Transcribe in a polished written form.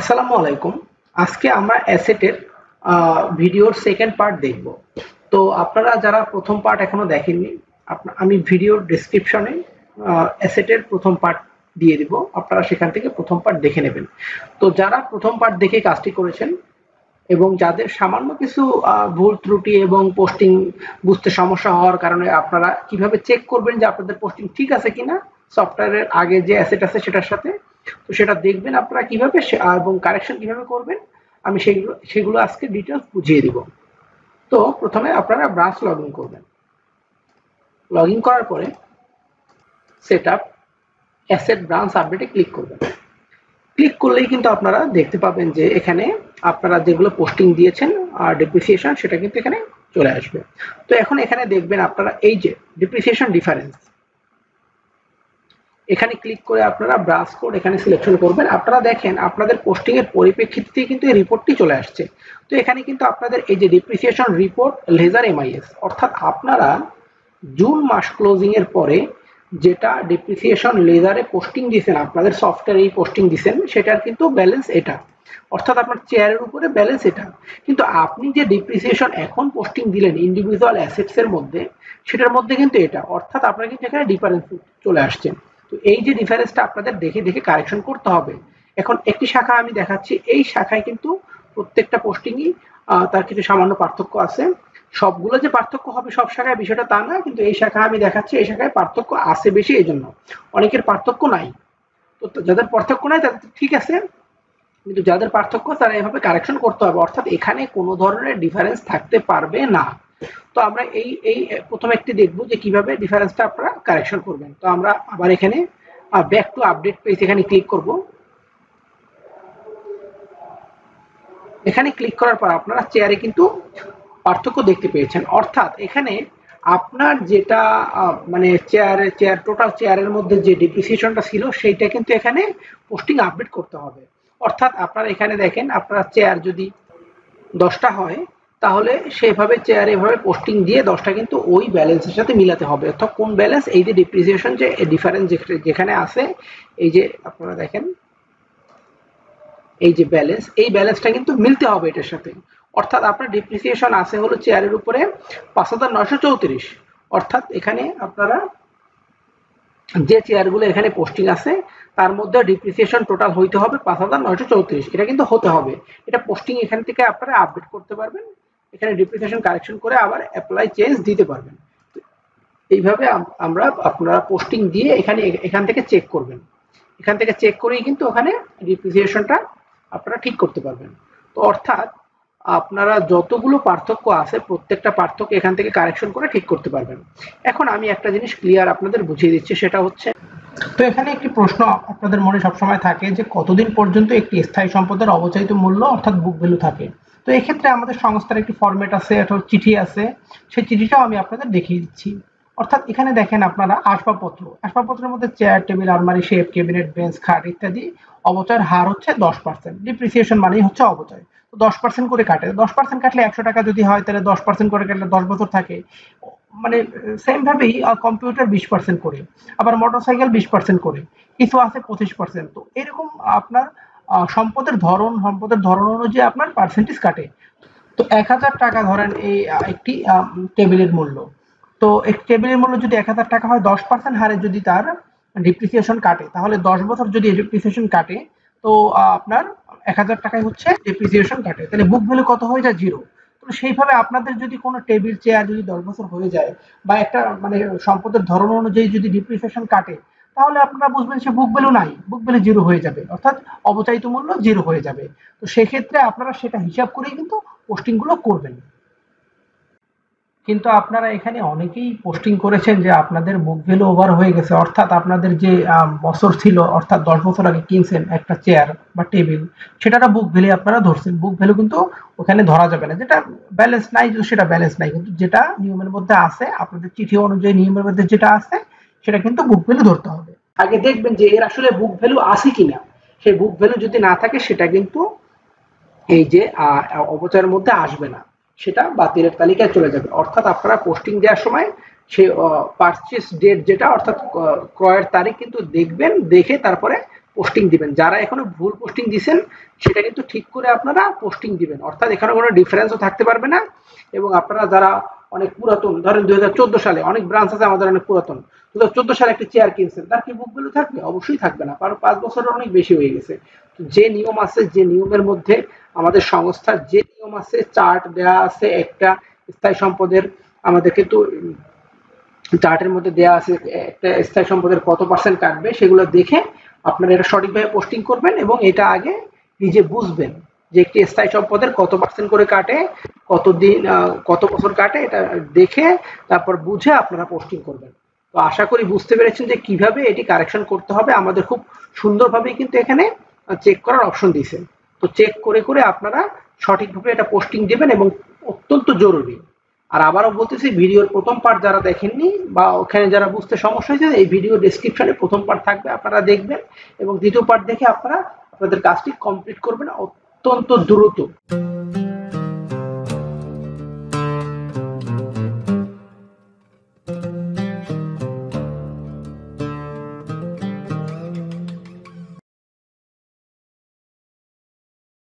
আসসালামু আলাইকুম। আজকে আমরা অ্যাসেটের ভিডিওর সেকেন্ড পার্ট দেখব। তো আপনারা যারা প্রথম পার্ট এখনো দেখেননি, আমি ভিডিওর ডেসক্রিপশনে অ্যাসেটের প্রথম পার্ট দিয়ে দিব, আপনারা সেখান থেকে প্রথম পার্ট দেখে নেবেন। তো যারা প্রথম পার্ট দেখে কাজটি করেছেন এবং যাদের সামান্য কিছু ভুল ত্রুটি এবং পোস্টিং বুঝতে সমস্যা হওয়ার কারণে আপনারা কিভাবে চেক করবেন যে আপনাদের পোস্টিং ঠিক আছে কিনা সফটওয়্যারের আগে যে অ্যাসেট আছে সেটার সাথে, তো সেটা দেখবেন আপনারা কিভাবে এবং কারেকশন কিভাবে করবেন, আমি সেগুলো আজকে ডিটেলস বুঝিয়ে দিব। তো প্রথমে আপনারা ব্রাঞ্চ লগ ইন করবেন। লগ ইন করার পরে সেট আপ অ্যাসেট ব্রাঞ্চ আপডেটে ক্লিক করবেন। ক্লিক করলেই কিন্তু আপনারা দেখতে পাবেন যে এখানে আপনারা যেগুলো পোস্টিং দিয়েছেন আর ডেপ্রিসিয়েশন সেটা কিন্তু এখানে চলে আসবে। তো এখন এখানে দেখবেন আপনারা এই যে ডেপ্রিসিয়েশন ডিফারেন্স, এখানে ক্লিক করে আপনারা ব্রাঞ্চ কোড এখানে সিলেকশন করবেন। আপনারা দেখেন আপনাদের পোস্টিং এর পরিপ্রেক্ষিতে কিন্তু এই রিপোর্টটি চলে আসছে। তো এখানে কিন্তু আপনাদের এই যে ডেপ্রিসিয়েশন রিপোর্ট লেজার এমআইএস, অর্থাৎ আপনারা জুন মাস ক্লোজিং এর পরে যেটা ডেপ্রিসিয়েশন লেজারে পোস্টিং দিয়েছেন, আপনাদের সফটওয়্যারে এই পোস্টিং দিয়েছেন, সেটার কিন্তু ব্যালেন্স এটা, অর্থাৎ আপনার চেয়ারের উপরে ব্যালেন্স এটা। কিন্তু আপনি যে ডেপ্রিসিয়েশন এখন পোস্টিং দিলেন ইন্ডিভিজুয়াল অ্যাসেটস এর মধ্যে, সেটার মধ্যে কিন্তু এটা, অর্থাৎ আপনার কিন্তু এখানে ডিফারেন্স চলে আসছে। তো এই যে ডিফারেন্সটা আপনাদের দেখে দেখে কারেকশন করতে হবে। এখন একটি শাখা আমি দেখাচ্ছি, এই শাখায় কিন্তু প্রত্যেকটা পোস্টিংই তার কিছু সামান্য পার্থক্য আছে। সবগুলো যে পার্থক্য হবে সব শাখায় বিষয়টা তা না, কিন্তু এই শাখা আমি দেখাচ্ছি, এই শাখায় পার্থক্য আছে বেশি, এই জন্য অনেকের পার্থক্য নাই। তো যাদের পার্থক্য নাই তাদের ঠিক আছে, কিন্তু যাদের পার্থক্য তারা এভাবে কারেকশন করতে হবে, অর্থাৎ এখানে কোনো ধরনের ডিফারেন্স থাকতে পারবে না। তো আমরা এই এই প্রথম একটি দেখবো যে কিভাবে ডিফারেন্সটা আপনারা কারেকশন করবেন। তো আমরা আবার এখানে ব্যাক টু আপডেট পেজ এখানে ক্লিক করব। এখানে ক্লিক করার পর আপনারা চেয়ারে কিন্তু পার্থক্য দেখতে পেয়েছেন, অর্থাৎ এখানে আপনার যেটা মানে চেয়ার টোটাল চেয়ারের মধ্যে যে ডিপ্রিসিয়েশনটা ছিল সেইটা কিন্তু এখানে পোস্টিং আপডেট করতে হবে। অর্থাৎ আপনারা এখানে দেখেন আপনার চেয়ার যদি 10টা হয়, তাহলে সেভাবে চেয়ারে এভাবে পোস্টিং দিয়ে 10টা কিন্তু ওই ব্যালেন্সের সাথে মিলাতে হবে। অর্থাৎ কোন ব্যালেন্স, এই যে ডিপ্রিসিয়েশন যে ডিফারেন্স যেখানে আছে, এই যে আপনারা দেখেন এই যে ব্যালেন্স, এই ব্যালেন্সটা কিন্তু মিলতে হবে এটার সাথে। অর্থাৎ আপনার ডিপ্রিসিয়েশন আছে হলো চেয়ারের উপরে 5,934, অর্থাৎ এখানে আপনারা যে চেয়ারগুলো এখানে পোস্টিং আছে তার মধ্যে ডিপ্রিসিয়েশন টোটাল হইতে হবে 5,934, এটা কিন্তু হতে হবে। এটা পোস্টিং এখান থেকে আপনারা আপডেট করতে পারবেন, এখানে ডিপ্রিসিয়েশন কারেকশন করে আবার অ্যাপ্লাই চেঞ্জ দিতে পারবেন। এইভাবে আমরা আপনারা পোস্টিং দিয়ে এখান থেকে চেক করবেন। এখান থেকে চেক করেই কিন্তু ওখানে ডিপ্রিসিয়েশনটা আপনারা ঠিক করতে পারবেন। তো অর্থাৎ আপনারা যতগুলো পার্থক্য আছে প্রত্যেকটা পার্থক্য এখান থেকে কারেকশন করে ঠিক করতে পারবেন। এখন আমি একটা জিনিস ক্লিয়ার আপনাদের বুঝিয়ে দিচ্ছি, সেটা হচ্ছে, তো এখানে একটি প্রশ্ন আপনাদের মনে সবসময় থাকে যে কতদিন পর্যন্ত একটি স্থায়ী সম্পদের অবচয়িত মূল্য অর্থাৎ বুক ভ্যালু থাকে। তো এক্ষেত্রে আমাদের সংস্থার একটি ফরম্যাট আছে, একটা চিঠি আছে, সেই চিঠিটাও আমি আপনাদের দেখিয়ে দিচ্ছি। অর্থাৎ এখানে দেখেন আপনারা আসবাবপত্রের মধ্যে চেয়ার, টেবিল, আলমারি, শেফ, ক্যাবিনেট, বেঞ্চ, খাট ইত্যাদি অবচয়ের হার হচ্ছে 10%। ডিপ্রিসিয়েশন মানেই হচ্ছে অবচয়। তো 10% করে কাটে, 10% কাটলে 100 টাকা যদি হয় তাহলে 10% করে কাটলে 10 বছর থাকে। মানে সেম ভাবেই কম্পিউটার 20% করে, আবার মোটরসাইকেল 20% করে, কিছু আছে 25%। তো এরকম আপনার সম্পদের ধরন অনুযায়ী আপনার পার্সেন্টেজ কাটে। তো 1,000 টাকা ধরেন এই একটি টেবিলের মূল্য। তো একটি টেবিলের মূল্য যদি 1,000 টাকা হয়, 10% হারে যদি তার ডিপ্রিসিয়েশন কাটে, তাহলে 10 বছর যদি ডিপ্রিসিয়েশন কাটে, তো আপনার 1,000 টাকায় হচ্ছে ডিপ্রিসিয়েশন কাটে, তাহলে বুক ভ্যালু কত হয়ে যায়? 0। তো সেইভাবে আপনাদের যদি কোনো টেবিল চেয়ার যদি 10 বছর হয়ে যায় বা একটা মানে সম্পদের ধরন অনুযায়ী যদি ডিপ্রিসিয়েশন কাটে, তাহলে আপনারা বুঝবেন সে বুক ভ্যালু নাই, বুক ভ্যালু 0 হয়ে যাবে, অর্থাৎ অবচয়িত মূল্য 0 হয়ে যাবে। তো সেক্ষেত্রে আপনারা সেটা হিসাব করেই কিন্তু পোস্টিং গুলো করবেন। কিন্তু আপনারা এখানে অনেকেই পোস্টিং করেছেন যে আপনাদের বুক ভ্যালু ওভার হয়ে গেছে, অর্থাৎ আপনাদের যে বছর ছিল, অর্থাৎ 10 বছর আগে কিনছেন একটা চেয়ার বা টেবিল, সেটার বুক ভ্যালু আপনারা ধরছেন। বুক ভ্যালু কিন্তু ওখানে ধরা যাবে না, যেটা ব্যালেন্স নাই, সেটা ব্যালেন্স নাই, কিন্তু যেটা নিয়মের মধ্যে আছে, আপনাদের চিঠি অনুযায়ী নিয়মের মধ্যে যেটা আছে সেটা কিন্তু বুক ভ্যালু ধরতে হবে। আগে দেখবেন যে এর আসলে বুক ভ্যালু আছে কিনা। সেই বুক ভ্যালু যদি না থাকে সেটা কিন্তু এই যে অবচয়ের মধ্যে আসবে না, সেটা বাতিলের তালিকায় চলে যাবে। অর্থাৎ আপনারা পোস্টিং দেওয়ার সময় সেই পারচেস ডেট যেটা, অর্থাৎ ক্রয়ের তারিখ কিন্তু দেখবেন, দেখে তারপরে পোস্টিং দিবেন। যারা এখনো ভুল পোস্টিং দিবেন সেটা কিন্তু ঠিক করে আপনারা পোস্টিং দিবেন, অর্থাৎ এখানে কোনো ডিফারেন্সও থাকতে পারবে না। এবং আপনারা যারা অনেক পুরাতন, ধরেন 2014 সালে, অনেক ব্রাঞ্চ আছে আমাদের অনেক পুরাতন, 2014 সালে একটা চেয়ার কিনছেন, তার কি বুক ভ্যালু থাকবে? অবশ্যই থাকবে না, কারণ 5 বছরের অনেক বেশি হয়ে গেছে। যে নিয়ম আছে, যে নিয়মের মধ্যে আমাদের সংস্থার যে নিয়ম আছে, চার্ট দেওয়া আছে একটা স্থায়ী সম্পদের, আমাদের কিন্তু চার্টের মধ্যে দেওয়া আছে একটা স্থায়ী সম্পদের কত পার্সেন্ট কাটবে, সেগুলো দেখে আপনারা এটা সঠিকভাবে পোস্টিং করবেন এবং এটা আগে নিজে বুঝবেন যে একটি স্থায়ী সম্পদের কত পার্সেন্ট করে কাটে, কতদিন, কত বছর কাটে, এটা দেখে তারপর বুঝে আপনারা পোস্টিং করবেন। তো আশা করি বুঝতে পেরেছেন যে কিভাবে এটি কারেকশন করতে হবে। আমাদের খুব সুন্দরভাবেই কিন্তু এখানে চেক করার অপশন দিয়েছে। তো চেক করে করে আপনারা সঠিকভাবে এটা পোস্টিং দেবেন এবং অত্যন্ত জরুরি। আর আবারও বলতেছি, ভিডিওর প্রথম পার্ট যারা দেখেননি বা ওখানে যারা বুঝতে সমস্যা হয়েছে, এই ভিডিও ডেসক্রিপশনে প্রথম পার্ট থাকবে, আপনারা দেখবেন এবং দ্বিতীয় পার্ট দেখে আপনারা আপনাদের কাজটি কমপ্লিট করবেন অত্যন্ত দ্রুত।